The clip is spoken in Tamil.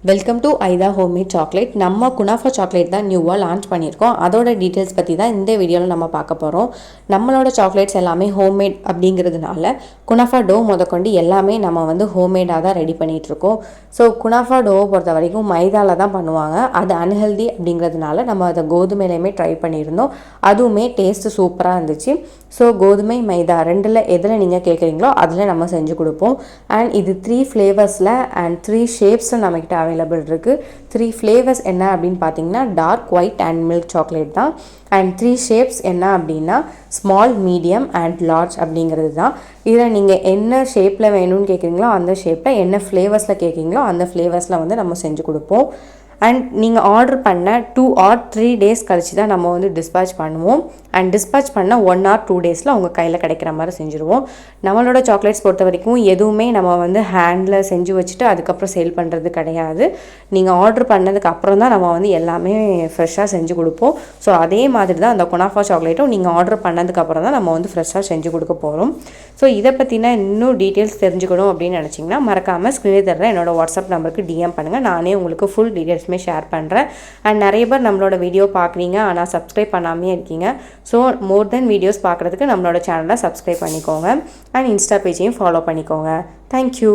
வெல்கம் டு ஐதா ஹோம்மேட் சாக்லேட். நம்ம குனாஃபா சாக்லேட் தான் நியூவாக லான்ச் பண்ணியிருக்கோம். அதோட டீட்டெயில்ஸ் பற்றி தான் இந்த வீடியோவில் நம்ம பார்க்க போகிறோம். நம்மளோட சாக்லேட்ஸ் எல்லாமே ஹோம்மேட் அப்படிங்கிறதுனால குனாஃபா டோ முதற்கொண்டு எல்லாமே நம்ம வந்து ஹோம்மேடாக தான் ரெடி பண்ணிகிட்ருக்கோம். ஸோ குனாஃபா டோவை பொறுத்த வரைக்கும் மைதாவில் தான் பண்ணுவாங்க. அது அன்ஹெல்தி அப்படிங்கிறதுனால நம்ம அதை கோதுமையிலையுமே ட்ரை பண்ணியிருந்தோம். அதுவுமே டேஸ்ட்டு சூப்பராக இருந்துச்சு. ஸோ கோதுமை மைதா ரெண்டில் எதில் நீங்கள் கேட்குறீங்களோ அதில் நம்ம செஞ்சு கொடுப்போம். அண்ட் இது 3 ஃப்ளேவர்ஸில் அண்ட் 3 ஷேப்ஸும் நம்மக்கிட்ட அவைலபிள் இருக்குது. 3 ஃப்ளேவர்ஸ் என்ன அப்படின்னு பார்த்தீங்கன்னா dark white and milk chocolate தான். அண்ட் 3 ஷேப்ஸ் என்ன அப்படின்னா ஸ்மால், மீடியம் அண்ட் லார்ஜ் அப்படிங்கிறது தான். இதில் நீங்கள் என்ன ஷேப்பில் வேணும்னு கேட்குறீங்களோ அந்த ஷேப்பில், என்ன ஃப்ளேவர்ஸில் கேட்குறீங்களோ அந்த ஃப்ளேவர்ஸில் வந்து நம்ம செஞ்சு கொடுப்போம். அண்ட் நீங்கள் ஆர்டர் பண்ண 2 or 3 days கழிச்சு தான் நம்ம வந்து டிஸ்பேச் பண்ணுவோம். அண்ட் டிஸ்பேச் பண்ண 1 or 2 days உங்கள் கையில் கிடைக்கிற மாதிரி செஞ்சுருவோம். நம்மளோட சாக்லேட்ஸ் பொறுத்த வரைக்கும் எதுவுமே நம்ம வந்து ஹேண்டில் செஞ்சு வச்சுட்டு அதுக்கப்புறம் சேல் பண்ணுறது கிடையாது. நீங்கள் ஆர்டர் பண்ணதுக்கு அப்புறம் தான் நம்ம வந்து எல்லாமே ஃப்ரெஷ்ஷாக செஞ்சு கொடுப்போம். ஸோ அதே மாதிரி தான் அந்த குனாஃபா சாக்லேட்டும் நீங்கள் ஆர்டர் பண்ணதுக்கப்புறம் தான் நம்ம வந்து ஃப்ரெஷ்ஷாக செஞ்சு கொடுக்க போகிறோம். ஸோ இதை பற்றின இன்னும் டீட்டெயில்ஸ் தெரிஞ்சுக்கணும் அப்படின்னு நினச்சிங்கன்னா மறக்காமல் ஸ்க்ரீனில் தர்ற என்னோட வாட்ஸ்அப் நம்பருக்கு DM பண்ணுங்கள். நானே உங்களுக்கு ஃபுல் டீட்டெயில்ஸ் ஷேர் பண்ணுறேன். அண்ட் நிறைய பேர் நம்மளோட வீடியோ பார்க்குறீங்க ஆனால் சப்ஸ்கிரைப் பண்ணாமே இருக்கீங்க. ஸோ மோர் தென் வீடியோஸ் பார்க்குறதுக்கு நம்மளோட சேனலை சப்ஸ்கிரைப் பண்ணிக்கோங்க. அண்ட் இன்ஸ்டா பேஜையும் ஃபாலோ பண்ணிக்கோங்க. தேங்க்யூ.